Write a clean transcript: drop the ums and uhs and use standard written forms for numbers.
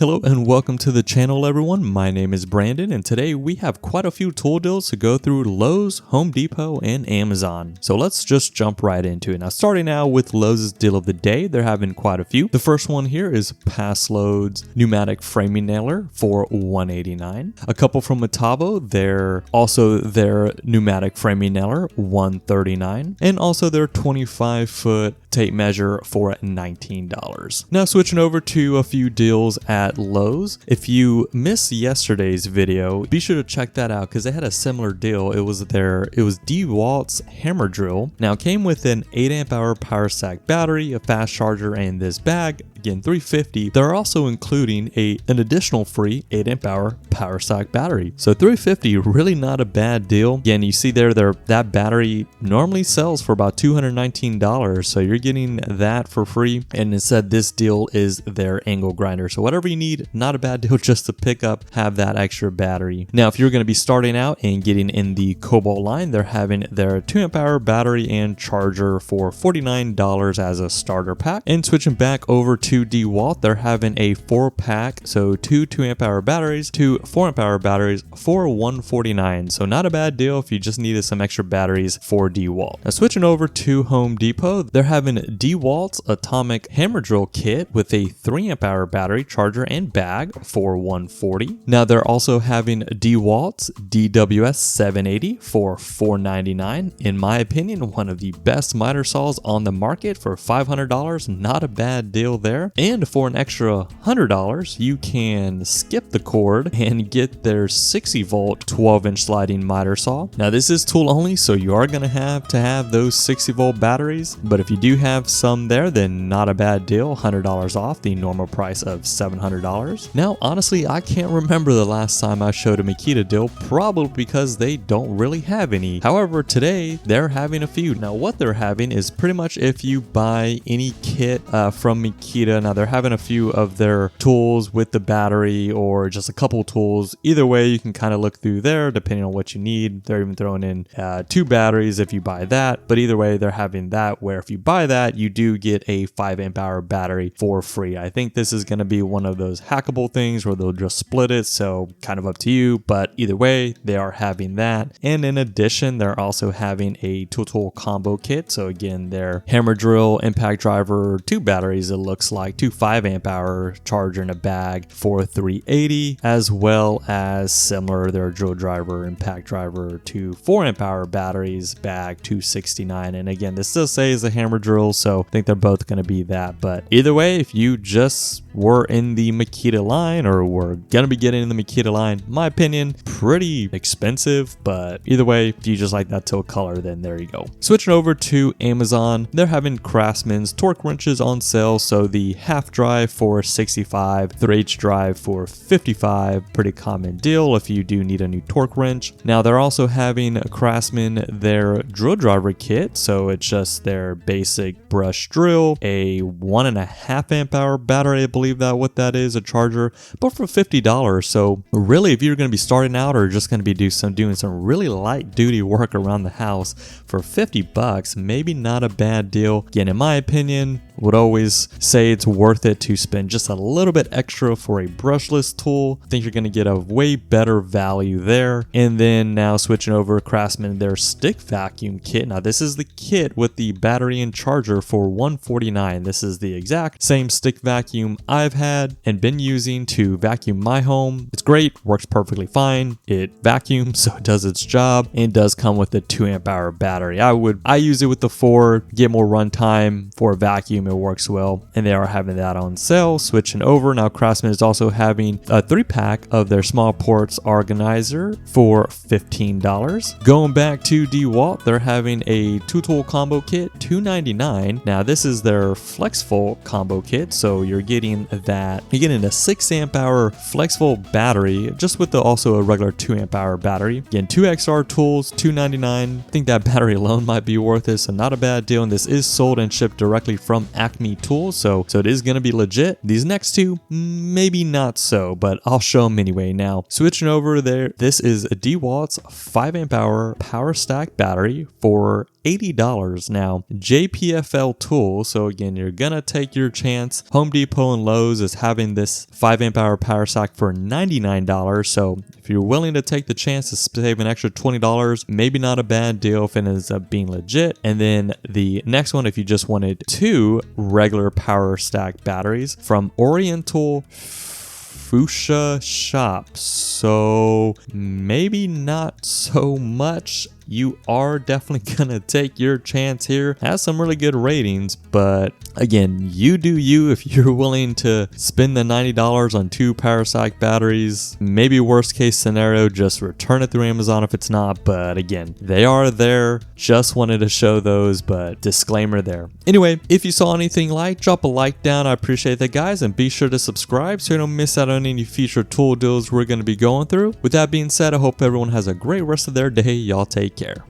Hello and welcome to the channel everyone. My name is Brandon and today we have quite a few tool deals to go through Lowe's, Home Depot, and Amazon. So let's just jump right into it. Now starting out with Lowe's deal of the day, they're having quite a few. The first one here is Pass Loads pneumatic framing nailer for $189. A couple from Metabo, they're also their pneumatic framing nailer $139, and also their 25-foot tape measure for $19. Now switching over to a few deals at Lowe's. If you missed yesterday's video, be sure to check that out because they had a similar deal. It was DeWalt's hammer drill. Now it came with an 8 amp hour power stack battery, a fast charger, and this bag. Again, $350. They're also including an additional free 8 amp hour power stack battery. So $350, really not a bad deal. Again, you see there, that battery normally sells for about $219. So you're getting that for free. And instead, this deal is their angle grinder. So whatever you need, not a bad deal just to pick up, have that extra battery. Now, if you're going to be starting out and getting in the Cobalt line, they're having their 2 amp hour battery and charger for $49 as a starter pack. And switching back over to DeWalt, they're having a 4-pack, so two 2 amp hour batteries, two 4 amp hour batteries for $149. So not a bad deal if you just needed some extra batteries for DeWalt. Now switching over to Home Depot, they're having DeWalt's atomic hammer drill kit with a 3 amp hour battery, charger, and bag for $140. Now they're also having DeWalt's DWS 780 for $499. In my opinion, one of the best miter saws on the market for $500. Not a bad deal there. And for an extra $100, you can skip the cord and get their 60 volt 12-inch sliding miter saw. Now this is tool only, so you are going to have those 60 volt batteries, but if you do have some there, then not a bad deal. $100 off the normal price of $700. Now honestly, I can't remember the last time I showed a Makita deal, probably because they don't really have any. However, today they're having a few. Now what they're having is pretty much if you buy any kit from Makita. Now they're having a few of their tools with the battery or just a couple tools. Either way, you can kind of look through there depending on what you need. They're even throwing in 2 batteries if you buy that. But either way, they're having that where if you buy that, you do get a 5 amp hour battery for free. I think this is going to be one of those hackable things where they'll just split it. So kind of up to you. But either way, they are having that. And in addition, they're also having a tool combo kit. So again, their hammer drill, impact driver, 2 batteries, it looks like 2 5 amp hour charger in a bag for $380, as well as similar their drill driver, impact driver, 2 4 amp hour batteries, bag $269. And again, this does say is a hammer drill, so I think they're both going to be that. But either way, if you just were in the Makita line or were going to be getting in the Makita line, my opinion, pretty expensive, but either way, if you just like that teal color, then there you go. Switching over to Amazon, they're having Craftsman's torque wrenches on sale. So the half drive for $65, 3/8 drive for $55, pretty common deal if you do need a new torque wrench. Now they're also having Craftsman their drill driver kit, so it's just their basic brush drill, a 1.5 amp hour battery, I believe what that is, a charger, but for $50. So really, if you're going to be starting out or just going to be doing some really light duty work around the house for $50, maybe not a bad deal. Again, in my opinion, would always say it's worth it to spend just a little bit extra for a brushless tool. I think you're going to get a way better value there. And then now switching over Craftsman, their stick vacuum kit. Now this is the kit with the battery and charger for $149. This is the exact same stick vacuum I've had and been using to vacuum my home. It's great, works perfectly fine. It vacuums, so it does its job, and does come with a 2 amp hour battery. I use it with the 4, get more runtime for a vacuum. It works well, and they are having that on sale. Switching over now, Craftsman is also having a 3-pack of their small ports organizer for $15. Going back to DeWalt, they're having a 2-tool combo kit, $299. Now this is their FlexVolt combo kit, so you're getting a 6 amp hour FlexVolt battery, just with also a regular 2 amp hour battery. Again, 2 XR tools, $299. I think that battery alone might be worth it, so not a bad deal. And this is sold and shipped directly from Acme Tools, so it is going to be legit. These next two, maybe not so, but I'll show them anyway. Now switching over there, this is a DeWalt's 5 amp hour power stack battery for $80. Now, JPFL tool, so again, you're gonna take your chance. Home Depot and Lowe's is having this 5 amp hour power sock for $99. So if you're willing to take the chance to save an extra $20, maybe not a bad deal if it ends up being legit. And then the next one, if you just wanted 2 regular power stack batteries from Oriental Fuchsia Shop. So maybe not so much. You are definitely gonna take your chance here. Has some really good ratings, but again, you do you. If you're willing to spend the $90 on 2 power sock batteries, maybe worst case scenario, just return it through Amazon if it's not. But again, they are there. Just wanted to show those, but disclaimer there. Anyway, if you saw anything like, drop a like down. I appreciate that, guys, and be sure to subscribe so you don't miss out on any future tool deals we're gonna be going through. With that being said, I hope everyone has a great rest of their day. Y'all take care.